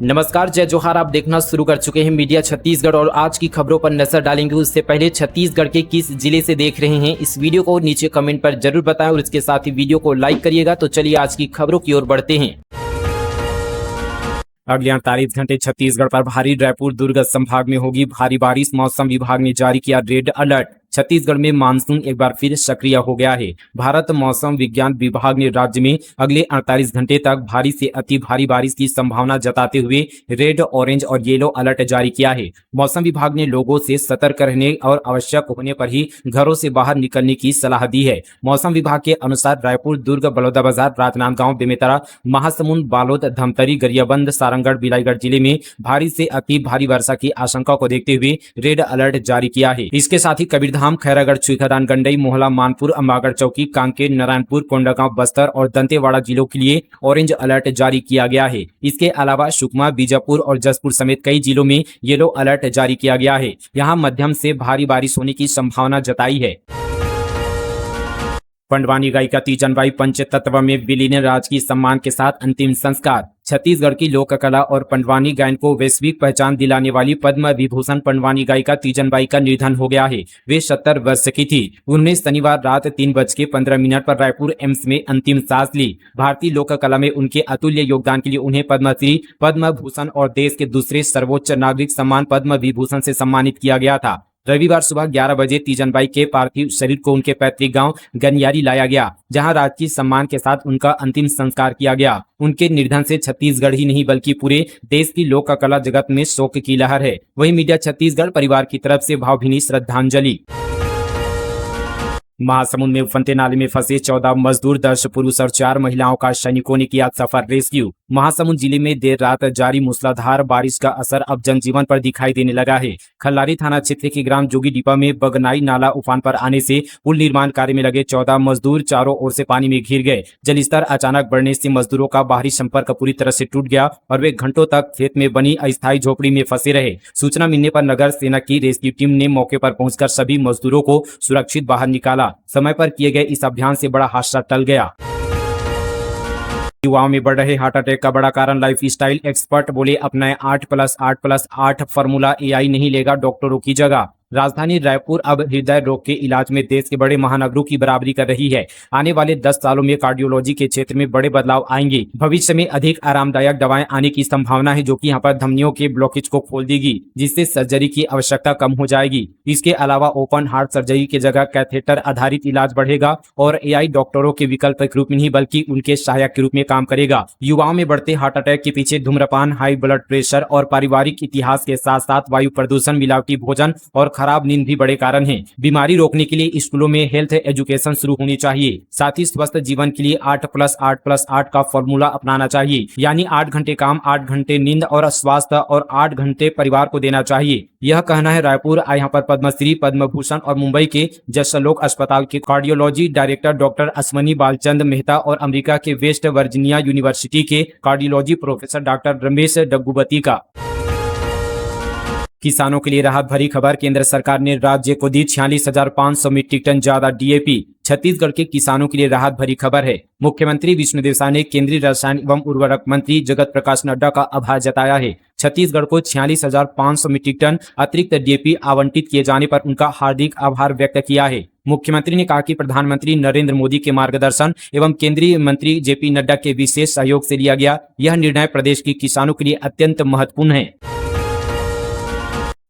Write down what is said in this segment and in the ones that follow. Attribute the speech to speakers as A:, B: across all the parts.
A: नमस्कार, जय जोहार। आप देखना शुरू कर चुके हैं मीडिया छत्तीसगढ़ और आज की खबरों पर नजर डालेंगे। उससे पहले छत्तीसगढ़ के किस जिले से देख रहे हैं इस वीडियो को नीचे कमेंट पर जरूर बताएं और इसके साथ ही वीडियो को लाइक करिएगा। तो चलिए आज की खबरों की ओर बढ़ते हैं। अगले 48 घंटे छत्तीसगढ़ पर भारी, रायपुर दुर्ग संभाग में होगी भारी बारिश। मौसम विभाग ने जारी किया रेड अलर्ट। छत्तीसगढ़ में मानसून एक बार फिर सक्रिय हो गया है। भारत मौसम विज्ञान विभाग ने राज्य में अगले 48 घंटे तक भारी से अति भारी बारिश की संभावना जताते हुए रेड, ऑरेंज और येलो अलर्ट जारी किया है। मौसम विभाग ने लोगों से सतर्क रहने और आवश्यक होने पर ही घरों से बाहर निकलने की सलाह दी है। मौसम विभाग के अनुसार रायपुर, दुर्ग, बलौदाबाजार, राजनांदगांव, बेमेतरा, महासमुंद, बालोद, धमतरी, गरियाबंद, सारंगढ़, बिलाईगढ़ जिले में भारी से अति भारी वर्षा की आशंका को देखते हुए रेड अलर्ट जारी किया है। इसके साथ ही कबीरधाम, खैरागढ़, चुईखादान, गंडई, मोहला, मानपुर, अंबागढ़ चौकी, कांकेर, नारायणपुर, कोंडागांव, बस्तर और दंतेवाड़ा जिलों के लिए ऑरेंज अलर्ट जारी किया गया है। इसके अलावा सुकमा, बीजापुर और जसपुर समेत कई जिलों में येलो अलर्ट जारी किया गया है। यहां मध्यम से भारी बारिश होने की संभावना जताई है। पंडवानी गायिका तीजनबाई पंचतत्व में विलीन, राजकीय सम्मान के साथ अंतिम संस्कार। छत्तीसगढ़ की लोक कला और पंडवानी गायन को वैश्विक पहचान दिलाने वाली पद्म विभूषण पंडवानी गायिका तीजनबाई का निधन हो गया है। वे 70 वर्ष की थी। उन्होंने शनिवार रात 3:15 पर रायपुर एम्स में अंतिम सांस ली। भारतीय लोक कला में उनके अतुल्य योगदान के लिए उन्हें पद्मश्री, पद्म भूषण और देश के दूसरे सर्वोच्च नागरिक सम्मान पद्म विभूषण से सम्मानित किया गया था। रविवार सुबह 11 बजे तीजनबाई के पार्थिव शरीर को उनके पैतृक गांव गनियारी लाया गया, जहां राजकीय सम्मान के साथ उनका अंतिम संस्कार किया गया। उनके निधन से छत्तीसगढ़ ही नहीं बल्कि पूरे देश की लोक कला जगत में शोक की लहर है। वहीं मीडिया छत्तीसगढ़ परिवार की तरफ से भावभीनी श्रद्धांजलि। महासमुंद में उफनते नाले में फंसे 14 मजदूर, 10 पुरुष और 4 महिलाओं का सैनिकों ने किया सफल रेस्क्यू। महासमुंद जिले में देर रात जारी मूसलाधार बारिश का असर अब जनजीवन पर दिखाई देने लगा है। खल्लारी थाना क्षेत्र के ग्राम जोगीडीपा में बगनाई नाला उफान पर आने से पुल निर्माण कार्य में लगे 14 मजदूर चारों ओर से पानी में घिर गए। जलस्तर अचानक बढ़ने से मजदूरों का बाहरी संपर्क पूरी तरह से टूट गया और वे घंटों तक खेत में बनी अस्थायी झोपड़ी में फंसे रहे। सूचना मिलने पर नगर सेना की रेस्क्यू टीम ने मौके पर पहुंचकर सभी मजदूरों को सुरक्षित बाहर निकाला। समय पर किए गए इस अभियान से बड़ा हादसा टल गया। युवाओं में बढ़ रहे हार्ट अटैक का बड़ा कारण लाइफस्टाइल। एक्सपर्ट बोले अपनाएं 8+8+8 फार्मूला, एआई नहीं लेगा डॉक्टरों की जगह। राजधानी रायपुर अब हृदय रोग के इलाज में देश के बड़े महानगरों की बराबरी कर रही है। आने वाले 10 सालों में कार्डियोलॉजी के क्षेत्र में बड़े बदलाव आएंगे। भविष्य में अधिक आरामदायक दवाएं आने की संभावना है, जो कि यहाँ पर धमनियों के ब्लॉकेज को खोल देगी, जिससे सर्जरी की आवश्यकता कम हो जाएगी। इसके अलावा ओपन हार्ट सर्जरी की जगह कैथेटर आधारित इलाज बढ़ेगा और एआई डॉक्टरों के विकल्प के रूप में नहीं बल्कि उनके सहायक के रूप में काम करेगा। युवाओं में बढ़ते हार्ट अटैक के पीछे धूम्रपान, हाई ब्लड प्रेशर और पारिवारिक इतिहास के साथ साथ वायु प्रदूषण, मिलावटी भोजन और खराब नींद भी बड़े कारण हैं। बीमारी रोकने के लिए स्कूलों में हेल्थ एजुकेशन शुरू होनी चाहिए। साथ ही स्वस्थ जीवन के लिए 8+8+8 का फॉर्मूला अपनाना चाहिए, यानी 8 घंटे काम, 8 घंटे नींद और स्वास्थ्य और 8 घंटे परिवार को देना चाहिए। यह कहना है रायपुर यहाँ पर पद्मश्री, पद्म भूषण और मुंबई के जसलोक अस्पताल के cardiology director doctor Ashwani Balchand Mehta और अमेरिका के वेस्ट वर्जीनिया यूनिवर्सिटी के cardiology professor doctor Ramesh Daggubati का। किसानों के लिए राहत भरी खबर। केंद्र सरकार ने राज्य को दी 46,500 मीट्रिक टन ज्यादा डीएपी। छत्तीसगढ़ के किसानों के लिए राहत भरी खबर है। मुख्यमंत्री विष्णुदेव साय ने केंद्रीय रसायन एवं उर्वरक मंत्री जगत प्रकाश नड्डा का आभार जताया है। छत्तीसगढ़ को 46,500 मीट्रिक टन अतिरिक्त डीएपी आवंटित किए जाने पर उनका हार्दिक आभार व्यक्त किया है। मुख्यमंत्री ने कहा कि प्रधानमंत्री नरेंद्र मोदी के मार्गदर्शन एवं केंद्रीय मंत्री जेपी नड्डा के विशेष सहयोग से लिया गया यह निर्णय प्रदेश के किसानों के लिए अत्यंत महत्वपूर्ण है।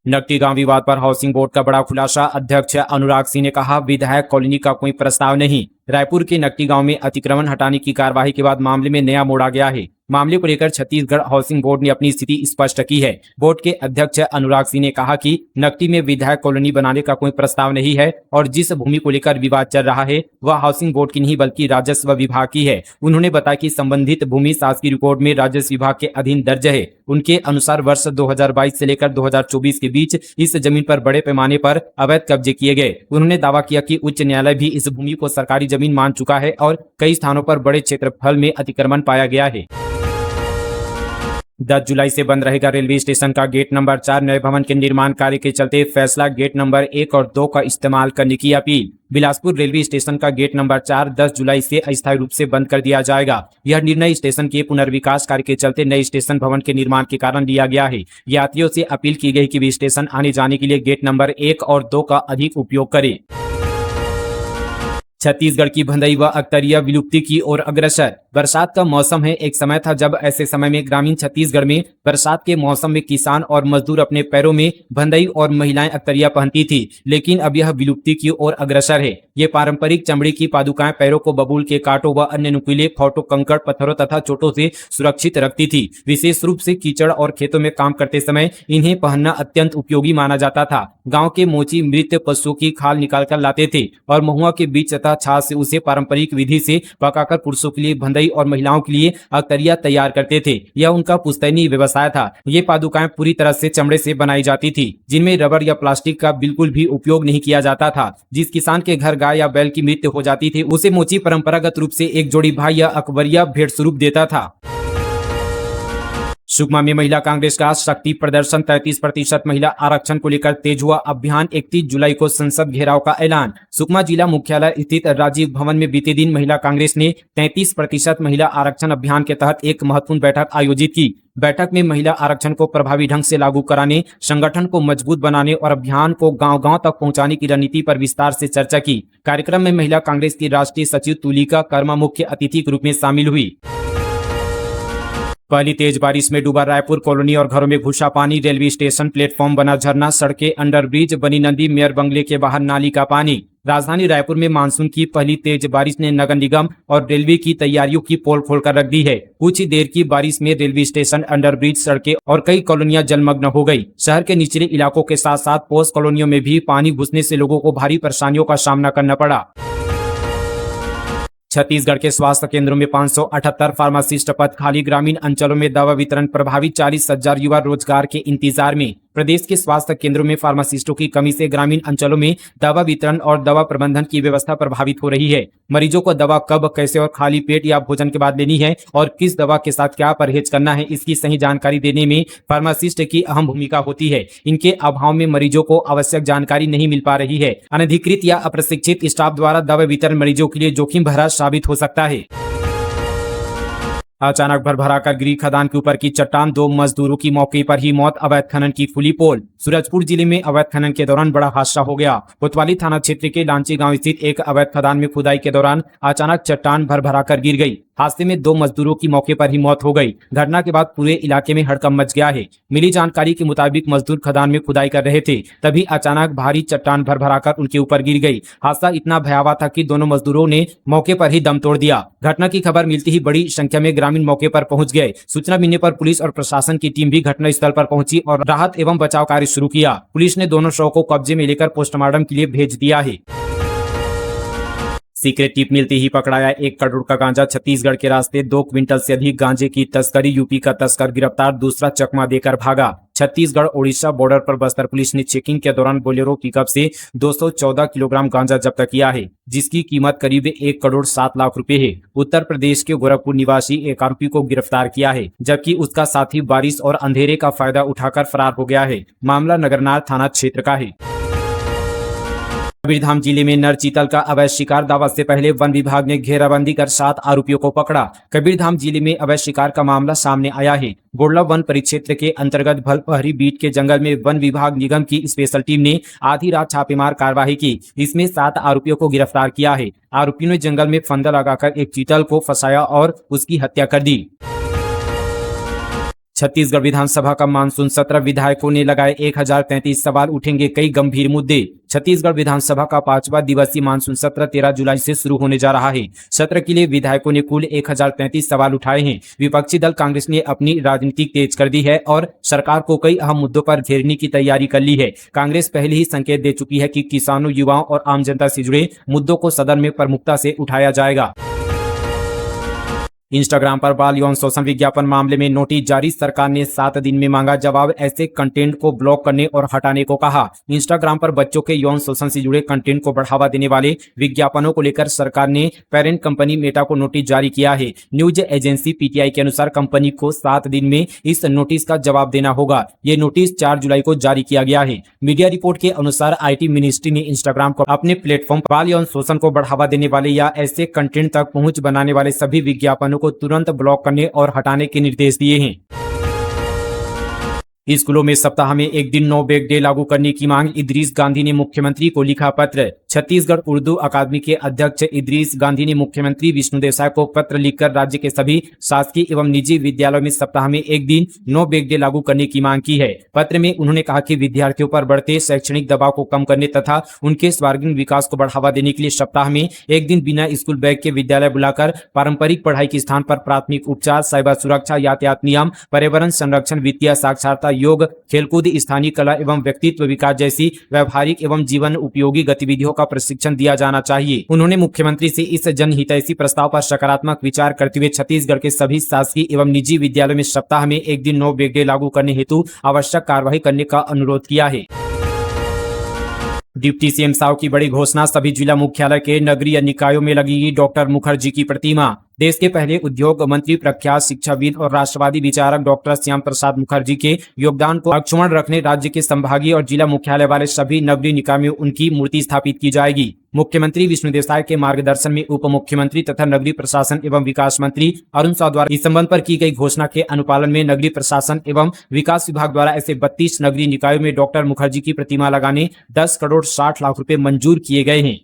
A: नकटी गांव विवाद पर हाउसिंग बोर्ड का बड़ा खुलासा। अध्यक्ष अनुराग सिंह ने कहा, विधायक कॉलोनी का कोई प्रस्ताव नहीं। रायपुर के नकटी गांव में अतिक्रमण हटाने की कार्यवाही के बाद मामले में नया मोड़ आ गया है। मामले को लेकर छत्तीसगढ़ हाउसिंग बोर्ड ने अपनी स्थिति स्पष्ट की है। बोर्ड के अध्यक्ष अनुराग सिंह ने कहा कि नकटी में विधायक कॉलोनी बनाने का कोई प्रस्ताव नहीं है और जिस भूमि को लेकर विवाद चल रहा है वह हाउसिंग बोर्ड की नहीं बल्कि राजस्व विभाग की है। उन्होंने बताया कि संबंधित भूमि शासकीय रिकॉर्ड में राजस्व विभाग के अधीन दर्ज है। उनके अनुसार वर्ष 2022 से लेकर 2024 के बीच इस जमीन पर बड़े पैमाने पर अवैध कब्जे किए गए। उन्होंने दावा किया कि उच्च न्यायालय भी इस भूमि को सरकारी जमीन मान चुका है और कई स्थानों पर बड़े क्षेत्रफल में अतिक्रमण पाया गया है। 10 जुलाई से बंद रहेगा रेलवे स्टेशन का गेट नंबर 4। नए भवन के निर्माण कार्य के चलते फैसला, गेट नंबर 1 और 2 का इस्तेमाल करने की अपील। बिलासपुर रेलवे स्टेशन का गेट नंबर 4 10 जुलाई से अस्थायी रूप से बंद कर दिया जाएगा। यह निर्णय स्टेशन के पुनर्विकास कार्य के चलते नए स्टेशन भवन के निर्माण के कारण लिया गया है। यात्रियों से अपील की गई कि वे स्टेशन आने जाने के लिए गेट नंबर 1 और 2 का अधिक उपयोग करें। छत्तीसगढ़ की भंदई व अख्तरिया विलुप्ति की ओर अग्रसर। बरसात का मौसम है। एक समय था जब ऐसे समय में ग्रामीण छत्तीसगढ़ में बरसात के मौसम में किसान और मजदूर अपने पैरों में भंदई और महिलाएं अख्तरिया पहनती थी, लेकिन अब यह विलुप्ति की ओर अग्रसर है। ये पारंपरिक चमड़ी की पादुकाएं पैरों को बबूल के कांटों व अन्य नुकीले फोटो, कंकड़, पत्थरों तथा चोटों से सुरक्षित रखती थी। विशेष रूप से कीचड़ और खेतों में काम करते समय इन्हें पहनना अत्यंत उपयोगी माना जाता था। गाँव के मोची मृत पशुओं की खाल निकालकर लाते थे और महुआ के बीच तथा छाछ से उसे पारंपरिक विधि से पकाकर पुरुषों के लिए भंदई और महिलाओं के लिए अख्तरिया तैयार करते थे। यह उनका पुश्तैनी व्यवसाय था। ये पादुकाएं पूरी तरह से चमड़े से बनाई जाती थी, जिनमें रबर या प्लास्टिक का बिल्कुल भी उपयोग नहीं किया जाता था। जिस किसान के घर गाय या बैल की मृत्यु हो जाती थी, उसे मोची परंपरागत रूप से एक जोड़ी भाई या अकबरिया भेंट स्वरूप देता था। सुकमा में महिला कांग्रेस का शक्ति प्रदर्शन। 33% महिला आरक्षण को लेकर तेज हुआ अभियान। 31 जुलाई को संसद घेराव का ऐलान। सुकमा जिला मुख्यालय स्थित राजीव भवन में बीते दिन महिला कांग्रेस ने 33% महिला आरक्षण अभियान के तहत एक महत्वपूर्ण बैठक आयोजित की। बैठक में महिला आरक्षण को प्रभावी ढंग से लागू कराने, संगठन को मजबूत बनाने और अभियान को गांव-गांव तक पहुंचाने की रणनीति पर विस्तार से चर्चा की। कार्यक्रम में महिला कांग्रेस की राष्ट्रीय सचिव तुलिका कर्मा मुख्य अतिथि के रूप में शामिल हुई। पहली तेज बारिश में डूबा रायपुर, कॉलोनी और घरों में घुसा पानी। रेलवे स्टेशन प्लेटफॉर्म बना झरना, सड़कें अंडरब्रिज बनी नदी, मेयर बंगले के बाहर नाली का पानी। राजधानी रायपुर में मानसून की पहली तेज बारिश ने नगर निगम और रेलवे की तैयारियों की पोल खोलकर रख दी है। कुछ ही देर की बारिश में रेलवे स्टेशन, अंडरब्रिज, सड़कें और कई कॉलोनियां जलमग्न हो गई। शहर के निचले इलाकों के साथ साथ पोस्ट कॉलोनियों में भी पानी घुसने से लोगों को भारी परेशानियों का सामना करना पड़ा। छत्तीसगढ़ के स्वास्थ्य केंद्रों में 578 फार्मासिस्ट पद खाली। ग्रामीण अंचलों में दवा वितरण प्रभावित। 40,000 युवा रोजगार के इंतजार में। प्रदेश के स्वास्थ्य केंद्रों में फार्मासिस्टों की कमी से ग्रामीण अंचलों में दवा वितरण और दवा प्रबंधन की व्यवस्था प्रभावित हो रही है। मरीजों को दवा कब, कैसे और खाली पेट या भोजन के बाद लेनी है और किस दवा के साथ क्या परहेज करना है, इसकी सही जानकारी देने में फार्मासिस्ट की अहम भूमिका होती है। इनके अभाव में मरीजों को आवश्यक जानकारी नहीं मिल पा रही है। अनधिकृत या अप्रशिक्षित स्टाफ द्वारा दवा वितरण मरीजों के लिए जोखिम भरा साबित हो सकता है। अचानक भरभराकर गिरी खदान के ऊपर की चट्टान, 2 मजदूरों की मौके पर ही मौत। अवैध खनन की खुली पोल। सूरजपुर जिले में अवैध खनन के दौरान बड़ा हादसा हो गया। कोतवाली थाना क्षेत्र के लांची गांव स्थित एक अवैध खदान में खुदाई के दौरान अचानक चट्टान भरभराकर गिर गई। हादसे में 2 मजदूरों की मौके पर ही मौत हो गई। घटना के बाद पूरे इलाके में हड़कंप मच गया है। मिली जानकारी के मुताबिक मजदूर खदान में खुदाई कर रहे थे, तभी अचानक भारी चट्टान भरभराकर उनके ऊपर गिर गई। हादसा इतना भयावह था कि दोनों मजदूरों ने मौके पर ही दम तोड़ दिया। घटना की खबर मिलती ही बड़ी संख्या में ग्रामीण मौके पर पहुंच गए। सूचना मिलने पर पुलिस और प्रशासन की टीम भी घटनास्थल पर पहुंची और राहत एवं बचाव कार्य शुरू किया। पुलिस ने दोनों शव को कब्जे में लेकर पोस्टमार्टम के लिए भेज दिया है। सीक्रेट टिप मिलते ही पकड़ाया 1 करोड़ का गांजा। छत्तीसगढ़ के रास्ते 2 क्विंटल से अधिक गांजे की तस्करी। यूपी का तस्कर गिरफ्तार, दूसरा चकमा देकर भागा। छत्तीसगढ़ ओडिशा बॉर्डर पर बस्तर पुलिस ने चेकिंग के दौरान बोलेरो पिकअप से 214 किलोग्राम गांजा जब्त किया है, जिसकी कीमत करीब 1 करोड़ 7 लाख रुपए है। उत्तर प्रदेश के गोरखपुर निवासी एक आरोपी को गिरफ्तार किया है, जबकि उसका साथी बारिश और अंधेरे का फायदा उठाकर फरार हो गया है। मामला नगरनार थाना क्षेत्र का है। कबीरधाम जिले में नर चीतल का अवैध शिकार। दावा से पहले वन विभाग ने घेराबंदी कर 7 आरोपियों को पकड़ा। कबीरधाम जिले में अवैध शिकार का मामला सामने आया है। बोड़ला वन परिक्षेत्र के अंतर्गत भलपहरी बीट के जंगल में वन विभाग निगम की स्पेशल टीम ने आधी रात छापेमार कार्रवाई की। इसमें 7 आरोपियों को गिरफ्तार किया है। आरोपियों ने जंगल में फंदा लगाकर एक चीतल को फंसाया और उसकी हत्या कर दी। छत्तीसगढ़ विधानसभा का मानसून सत्र। विधायकों ने लगाए 1033 सवाल, उठेंगे कई गंभीर मुद्दे। छत्तीसगढ़ विधानसभा का 5वां दिवसीय मानसून सत्र 13 जुलाई से शुरू होने जा रहा है। सत्र के लिए विधायकों ने कुल 1033 सवाल उठाए हैं। विपक्षी दल कांग्रेस ने अपनी राजनीति तेज कर दी है और सरकार को कई अहम मुद्दों पर घेरने की तैयारी कर ली है। कांग्रेस पहले ही संकेत दे चुकी है कि किसानों, युवाओं और आम जनता से जुड़े मुद्दों को सदन में प्रमुखता से उठाया जाएगा। इंस्टाग्राम पर बाल यौन शोषण विज्ञापन मामले में नोटिस जारी, सरकार ने 7 दिन में मांगा जवाब, ऐसे कंटेंट को ब्लॉक करने और हटाने को कहा। इंस्टाग्राम पर बच्चों के यौन शोषण से जुड़े कंटेंट को बढ़ावा देने वाले विज्ञापनों को लेकर सरकार ने पेरेंट कंपनी मेटा को नोटिस जारी किया है। न्यूज एजेंसी पीटीआई के अनुसार कंपनी को 7 दिन में इस नोटिस का जवाब देना होगा। ये नोटिस 4 जुलाई को जारी किया गया है। मीडिया रिपोर्ट के अनुसार आईटी मिनिस्ट्री ने इंस्टाग्राम को अपने प्लेटफॉर्म पर बाल यौन शोषण को बढ़ावा देने वाले या ऐसे कंटेंट तक पहुंच बनाने वाले सभी विज्ञापनों को तुरंत ब्लॉक करने और हटाने के निर्देश दिए हैं। स्कूलों में सप्ताह में एक दिन नो बैग डे लागू करने की मांग, इदरीस गांधी ने मुख्यमंत्री को लिखा पत्र। छत्तीसगढ़ उर्दू अकादमी के अध्यक्ष इदरीस गांधी ने मुख्यमंत्री विष्णु देसाई को पत्र लिखकर राज्य के सभी शासकीय एवं निजी विद्यालयों में सप्ताह में एक दिन नो बैग डे लागू करने की मांग की है। पत्र में उन्होंने कहा कि विद्यार्थियों पर बढ़ते शैक्षणिक दबाव को कम करने तथा उनके सर्वांगीण विकास को बढ़ावा देने के लिए सप्ताह में एक दिन बिना स्कूल बैग के विद्यालय बुलाकर पारंपरिक पढ़ाई के स्थान पर प्राथमिक उपचार, साइबर सुरक्षा, यातायात नियम, पर्यावरण संरक्षण, वित्तीय साक्षरता, योग, खेलकूद, स्थानीय कला एवं व्यक्तित्व विकास जैसी व्यवहारिक एवं जीवन उपयोगी गतिविधियों का प्रशिक्षण दिया जाना चाहिए। उन्होंने मुख्यमंत्री से इस जनहितैषी प्रस्ताव पर सकारात्मक विचार करते हुए छत्तीसगढ़ के सभी शासकीय एवं निजी विद्यालयों में सप्ताह में एक दिन नो बैग डे लागू करने हेतु आवश्यक कार्यवाही करने का अनुरोध किया है। डिप्टी सीएम साव की बड़ी घोषणा, सभी जिला मुख्यालय के नगरीय निकायों में लगेगी डॉक्टर मुखर्जी की प्रतिमा। देश के पहले उद्योग मंत्री, प्रख्यात शिक्षाविद और राष्ट्रवादी विचारक डॉक्टर श्याम प्रसाद मुखर्जी के योगदान को अक्षुण्ण रखने राज्य के संभागीय और जिला मुख्यालय वाले सभी नगरीय निकाय में उनकी मूर्ति स्थापित की जाएगी। मुख्यमंत्री विष्णु देसाई के मार्गदर्शन में उप मुख्यमंत्री तथा नगरीय प्रशासन एवं विकास मंत्री अरुण साव द्वारा इस संबंध पर की गई घोषणा के अनुपालन में नगरीय प्रशासन एवं विकास विभाग द्वारा ऐसे 32 नगरीय निकायों में डॉक्टर मुखर्जी की प्रतिमा लगाने 10 करोड़ 60 लाख रुपए मंजूर किए गए हैं।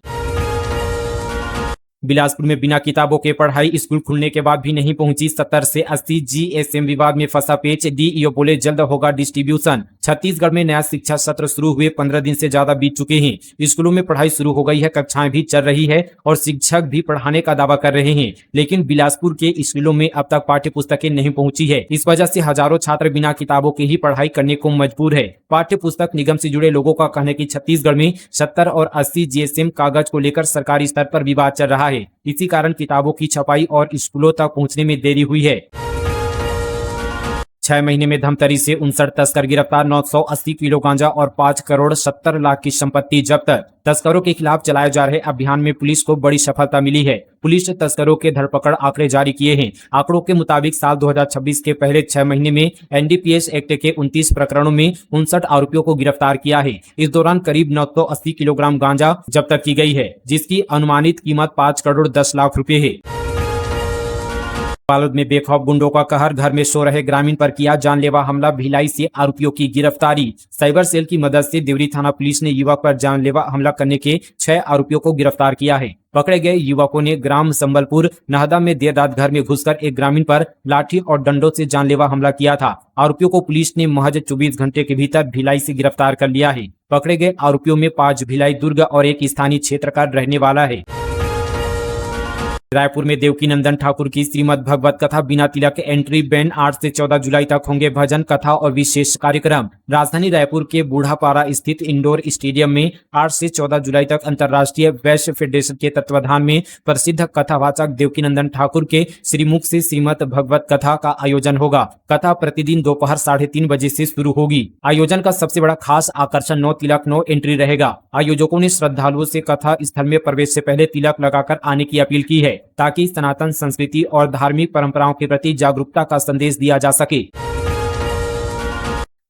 A: बिलासपुर में बिना किताबों के पढ़ाई, स्कूल खुलने के बाद भी नहीं पहुंची 70 से 80 जीएसएम विवाद में फंसा पेच, डीईओ बोले जल्द होगा डिस्ट्रीब्यूशन। छत्तीसगढ़ में नया शिक्षा सत्र शुरू हुए 15 दिन से ज्यादा बीत चुके हैं। स्कूलों में पढ़ाई शुरू हो गई है, कक्षाएं भी चल रही है और शिक्षक भी पढ़ाने का दावा कर रहे हैं, लेकिन बिलासपुर के स्कूलों में अब तक पाठ्य पुस्तकें नहीं पहुंची है। इस वजह से हजारों छात्र बिना किताबों के ही पढ़ाई करने को मजबूर है। पाठ्य पुस्तक निगम से जुड़े लोगों का कहना है कि छत्तीसगढ़ में 70 और 80 जीएसएम कागज को लेकर सरकारी स्तर पर विवाद चल रहा है। इसी कारण किताबों की छपाई और स्कूलों तक पहुंचने में देरी हुई है। 6 महीने में धमतरी से 59 तस्कर गिरफ्तार, 980 किलो गांजा और 5 करोड़ 70 लाख की संपत्ति जब्त। तस्करों के खिलाफ चलाए जा रहे अभियान में पुलिस को बड़ी सफलता मिली है। पुलिस तस्करों के धरपकड़ आंकड़े जारी किए हैं। आंकड़ों के मुताबिक साल 2026 के पहले 6 महीने में एनडीपीएस एक्ट के 29 प्रकरणों में 59 आरोपियों को गिरफ्तार किया है। इस दौरान करीब 980 किलोग्राम गांजा जब्त की गई है, जिसकी अनुमानित कीमत 5 करोड़ 10 लाख रुपए है। बालोद में बेखौफ गुंडों का कहर, घर में सो रहे ग्रामीण पर किया जानलेवा हमला, भिलाई से आरोपियों की गिरफ्तारी। साइबर सेल की मदद से देवरी थाना पुलिस ने युवक पर जानलेवा हमला करने के 6 आरोपियों को गिरफ्तार किया है। पकड़े गए युवकों ने ग्राम संबलपुर नहदा में देर रात घर में घुसकर एक ग्रामीण पर लाठी और डंडों से जानलेवा हमला किया था। आरोपियों को पुलिस ने महज 24 घंटे के भीतर भिलाई से गिरफ्तार कर लिया है। पकड़े गए आरोपियों में 5 भिलाई दुर्ग और एक स्थानीय क्षेत्र का रहने वाला है। रायपुर में देवकीनंदन ठाकुर की श्रीमद् भगवत कथा बिना तिलक एंट्री बैन, 8 से 14 जुलाई तक होंगे भजन, कथा और विशेष कार्यक्रम। राजधानी रायपुर के बूढ़ापारा स्थित इंडोर स्टेडियम में 8 से 14 जुलाई तक अंतर्राष्ट्रीय वैश्य फेडरेशन के तत्वाधान में प्रसिद्ध कथावाचक देवकीनंदन ठाकुर के श्रीमुख से श्रीमद् भगवत कथा का आयोजन होगा। कथा प्रतिदिन दोपहर 3:30 बजे से शुरू होगी। आयोजन का सबसे बड़ा खास आकर्षण नो तिलक नो एंट्री रहेगा। आयोजकों ने श्रद्धालुओं से कथा स्थल में प्रवेश से पहले तिलक लगाकर आने की अपील की है, ताकि सनातन संस्कृति और धार्मिक परंपराओं के प्रति जागरूकता का संदेश दिया जा सके।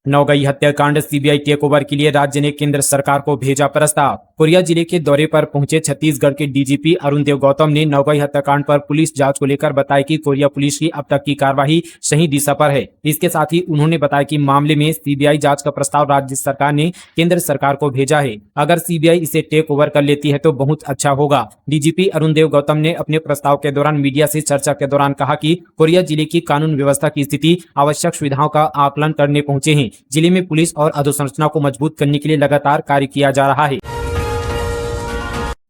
A: नौगई हत्याकांड सीबीआई टेकओवर के लिए राज्य ने केंद्र सरकार को भेजा प्रस्ताव। कोरिया जिले के दौरे पर पहुंचे छत्तीसगढ़ के डीजीपी अरुण देव गौतम ने नौगई हत्याकांड पर पुलिस जांच को लेकर बताया कि कोरिया पुलिस की अब तक की कार्यवाही सही दिशा पर है। इसके साथ ही उन्होंने बताया कि मामले में सीबीआई जांच का प्रस्ताव राज्य सरकार ने केंद्र सरकार को भेजा है। अगर सीबीआई इसे टेक ओवर कर लेती है तो बहुत अच्छा होगा। डीजीपी अरुण देव गौतम ने अपने प्रस्ताव के दौरान मीडिया से चर्चा के दौरान कहा कि कोरिया जिले की कानून व्यवस्था की स्थिति, आवश्यक सुविधाओं का आकलन करने पहुंचे हैं। जिले में पुलिस और अधोसंरचना को मजबूत करने के लिए लगातार कार्य किया जा रहा है।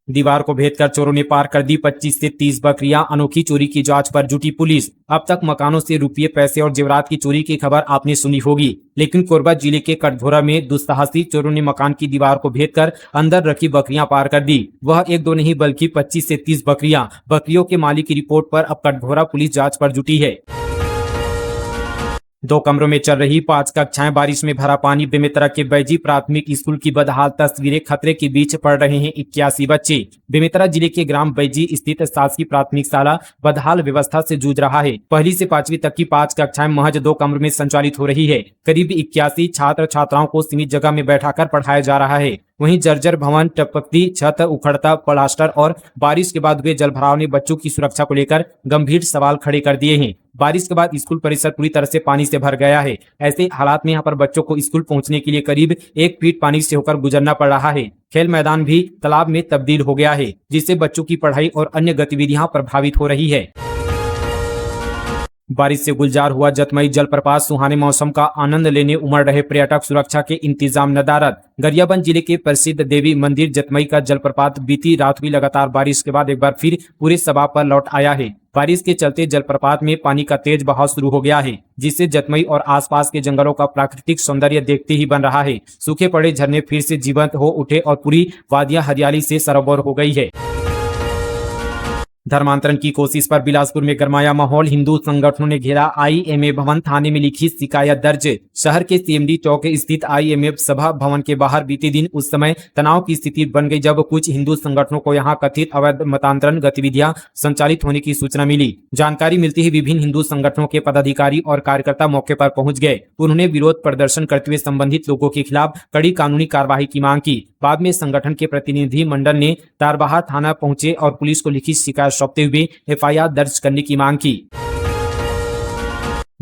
A: दीवार को भेदकर चोरों ने पार कर दी 25 से 30 बकरियां। अनोखी चोरी की जांच पर जुटी पुलिस। अब तक मकानों से रुपये, पैसे और जेवरात की चोरी की खबर आपने सुनी होगी, लेकिन कोरबा जिले के कटघोरा में दुस्साहसी चोरों ने मकान की दीवार को भेदकर अंदर रखी बकरियां पार कर दी। वह एक दो नहीं बल्कि 25 से 30 बकरियां। बकरियों के मालिक की रिपोर्ट पर अब कटघोरा पुलिस जांच पर जुटी है। 2 कमरों में चल रही 5 कक्षाएं, बारिश में भरा पानी। बेमेतरा के बैजी प्राथमिक स्कूल की बदहाल तस्वीरें। खतरे के बीच पढ़ रहे हैं 81 बच्चे। बेमेतरा जिले के ग्राम बैजी स्थित शासकीय प्राथमिक शाला बदहाल व्यवस्था से जूझ रहा है। पहली से 5वीं तक की 5 कक्षाएं महज 2 कमरों में संचालित हो रही है। करीब 81 छात्र छात्राओं को सीमित जगह में बैठाकर पढ़ाया जा रहा है। वहीं जर्जर भवन, टपकती छत, उखड़ता प्लास्टर और बारिश के बाद हुए जलभराव ने बच्चों की सुरक्षा को लेकर गंभीर सवाल खड़े कर दिए हैं। बारिश के बाद स्कूल परिसर पूरी तरह से पानी से भर गया है। ऐसे हालात में यहाँ पर बच्चों को स्कूल पहुंचने के लिए करीब 1 फीट पानी से होकर गुजरना पड़ रहा है। खेल मैदान भी तालाब में तब्दील हो गया है, जिससे बच्चों की पढ़ाई और अन्य गतिविधियां प्रभावित हो रही है। बारिश से गुलजार हुआ जतमई जलप्रपात। सुहाने मौसम का आनंद लेने उमड़ रहे पर्यटक। सुरक्षा के इंतजाम नदारद। गरियाबंद जिले के प्रसिद्ध देवी मंदिर जतमई का जलप्रपात बीती रात हुई लगातार बारिश के बाद एक बार फिर पूरे सबाब पर लौट आया है। बारिश के चलते जलप्रपात में पानी का तेज बहाव शुरू हो गया है, जिससे जतमई और आसपास के जंगलों का प्राकृतिक सौंदर्य देखते ही बन रहा है। सूखे पड़े झरने फिर से जीवंत हो उठे और पूरी वादियां हरियाली से सरोवर हो गई है। धर्मांतरण की कोशिश पर बिलासपुर में गरमाया माहौल। हिंदू संगठनों ने घेरा आईएमए भवन, थाने में लिखी शिकायत दर्ज। शहर के सीएमडी चौक स्थित आईएमए सभा भवन के बाहर बीते दिन उस समय तनाव की स्थिति बन गई जब कुछ हिंदू संगठनों को यहां कथित अवैध मतांतरण गतिविधियां संचालित होने की सूचना मिली। जानकारी मिलते ही विभिन्न हिंदू संगठनों के पदाधिकारी और कार्यकर्ता मौके पर पहुंच गए। उन्होंने विरोध प्रदर्शन करते हुए संबंधित लोगों के खिलाफ कड़ी कानूनी कार्रवाई की मांग की। बाद में संगठन के प्रतिनिधि मंडल ने तारबहार थाना पहुंचे और पुलिस को लिखित शिकायत सौंपते हुए एफआईआर दर्ज करने की मांग की।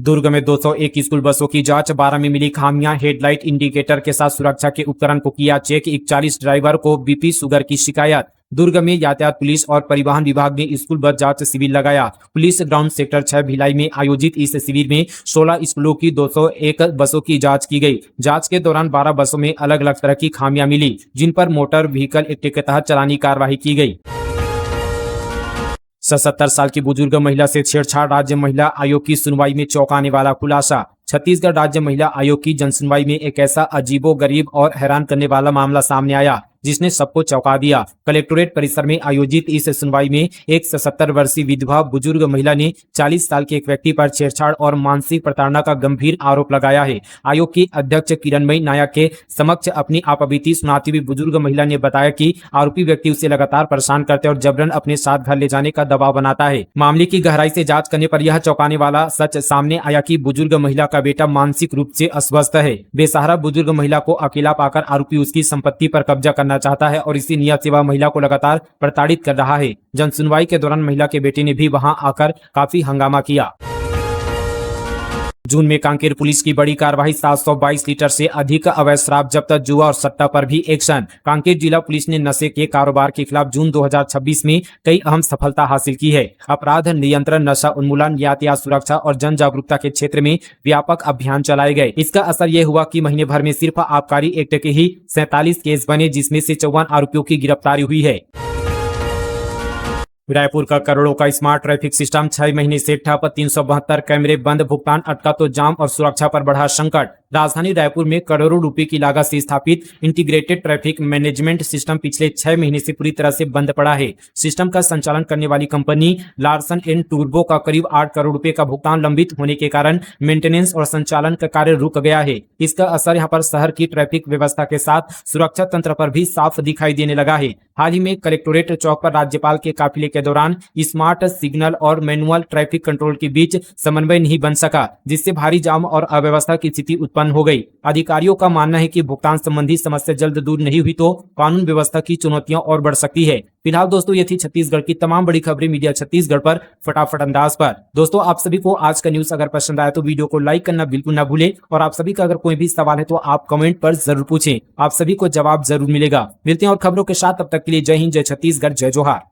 A: दुर्ग में 201 स्कूल बसों की जांच। 12 में मिली खामियां। हेडलाइट इंडिकेटर के साथ सुरक्षा के उपकरण को किया चेक। 41 ड्राइवर को बीपी शुगर की शिकायत। दुर्ग में यातायात पुलिस और परिवहन विभाग ने स्कूल बस जांच शिविर लगाया। पुलिस ग्राउंड सेक्टर 6 भिलाई में आयोजित इस शिविर में 16 स्कूलों की 201 बसों की जांच की गई। जांच के दौरान 12 बसों में अलग अलग तरह की खामियां मिली, जिन पर मोटर व्हीकल एक्ट के तहत चालानी कार्रवाई की गई। 77 साल की बुजुर्ग महिला से छेड़छाड़। राज्य महिला आयोग की सुनवाई में चौंकाने वाला खुलासा। छत्तीसगढ़ राज्य महिला आयोग की जनसुनवाई में एक ऐसा अजीबोगरीब और हैरान करने वाला मामला सामने आया जिसने सबको चौंका दिया। कलेक्टोरेट परिसर में आयोजित इस सुनवाई में एक 77 वर्षीय विधवा बुजुर्ग महिला ने 40 साल के एक व्यक्ति पर छेड़छाड़ और मानसिक प्रताड़ना का गंभीर आरोप लगाया है। आयोग की अध्यक्ष किरणमयी नायक के समक्ष अपनी आपबीती सुनाती हुई बुजुर्ग महिला ने बताया कि आरोपी व्यक्ति उसे लगातार परेशान करते और जबरन अपने साथ घर ले जाने का दबाव बनाता है। मामले की गहराई से जांच करने पर यह चौंकाने वाला सच सामने आया कि बुजुर्ग महिला का बेटा मानसिक रूप से अस्वस्थ है। बेसहारा बुजुर्ग महिला को अकेला पाकर आरोपी उसकी संपत्ति पर कब्जा करना चाहता है और इसी नियत से वह महिला को लगातार प्रताड़ित कर रहा है। जनसुनवाई के दौरान महिला के बेटे ने भी वहां आकर काफी हंगामा किया। जून में कांकेर पुलिस की बड़ी कार्रवाई। 722 लीटर से अधिक अवैध शराब जब्त। जुआ और सट्टा पर भी एक्शन। कांकेर जिला पुलिस ने नशे के कारोबार के खिलाफ जून 2026 में कई अहम सफलता हासिल की है। अपराध नियंत्रण, नशा उन्मूलन, यातायात सुरक्षा और जन जागरूकता के क्षेत्र में व्यापक अभियान चलाए गए। इसका असर यह हुआ कि महीने भर में सिर्फ आबकारी एक्ट के ही 47 केस बने, जिसमें से 54 आरोपियों की गिरफ्तारी हुई है। रायपुर का करोड़ों का स्मार्ट ट्रैफिक सिस्टम 6 महीने से ठप। 372 कैमरे बंद। भुगतान अटका तो जाम और सुरक्षा पर बढ़ा संकट। राजधानी रायपुर में करोड़ों रुपए की लागत से स्थापित इंटीग्रेटेड ट्रैफिक मैनेजमेंट सिस्टम पिछले 6 महीने से पूरी तरह से बंद पड़ा है। सिस्टम का संचालन करने वाली कंपनी लार्सन एंड टूर्बो का करीब 8 करोड़ रुपए का भुगतान लंबित होने के कारण मेंटेनेंस और संचालन का कार्य रुक गया है। इसका असर यहाँ पर शहर की ट्रैफिक व्यवस्था के साथ सुरक्षा तंत्र पर भी साफ दिखाई देने लगा है। हाल ही में कलेक्टोरेट चौक पर राज्यपाल के काफिले के दौरान स्मार्ट सिग्नल और मैनुअल ट्रैफिक कंट्रोल के बीच समन्वय नहीं बन सका, जिससे भारी जाम और अव्यवस्था की स्थिति उत्पन्न हो गई। अधिकारियों का मानना है कि भुगतान संबंधी समस्या जल्द दूर नहीं हुई तो कानून व्यवस्था की चुनौतियां और बढ़ सकती है। फिलहाल दोस्तों, ये थी छत्तीसगढ़ की तमाम बड़ी खबरें मीडिया छत्तीसगढ़ पर फटाफट अंदाज पर। दोस्तों, आप सभी को आज का न्यूज अगर पसंद आया तो वीडियो को लाइक करना बिल्कुल ना भूलें और आप सभी का अगर कोई भी सवाल है तो आप कमेंट पर जरूर पूछें, आप सभी को जवाब जरूर मिलेगा। मिलते हैं और खबरों के साथ, तब तक के लिए जय हिंद, जय छत्तीसगढ़, जय जोहार।